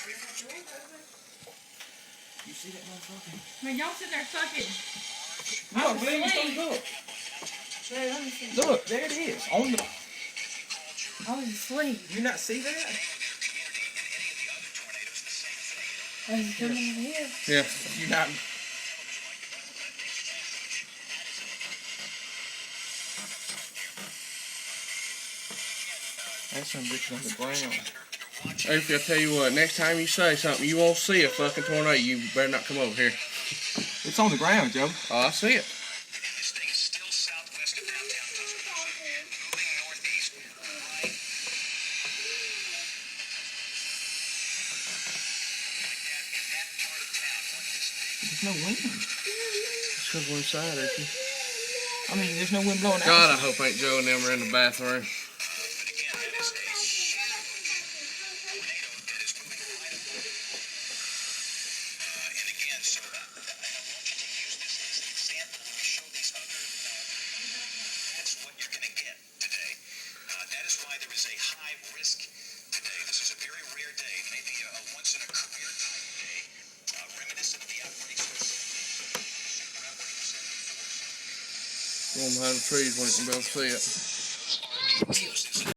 You see that motherfucker? Man, y'all sit there sucking. Look, Glenn, look. Look, there it is. On the. I was asleep. You not see that? Oh, you coming in here? Yeah. You not. That's some bitch on the ground. If I tell you what, next time you say something, you won't see a fucking tornado, you better not come over here. It's on the ground, Joe. Oh, I see it. This thing is still southwest of downtown Tuscaloosa, moving northeast right. In that part of town, what this big There's no wind. It's because we're inside, ain't you? I mean, there's no wind blowing out. God, I hope Aunt Joe and them are in the bathroom. but again, that is a huge tornado that is moving right up. And again, so I want you to use this as an example when we show these other, that's what you're going to get today. That is why there is a high risk today. This is a very rare day, maybe a once in a career type day, reminiscent of the outbreaks of super outbreaks of 74. Go behind the trees when you can be able to see it.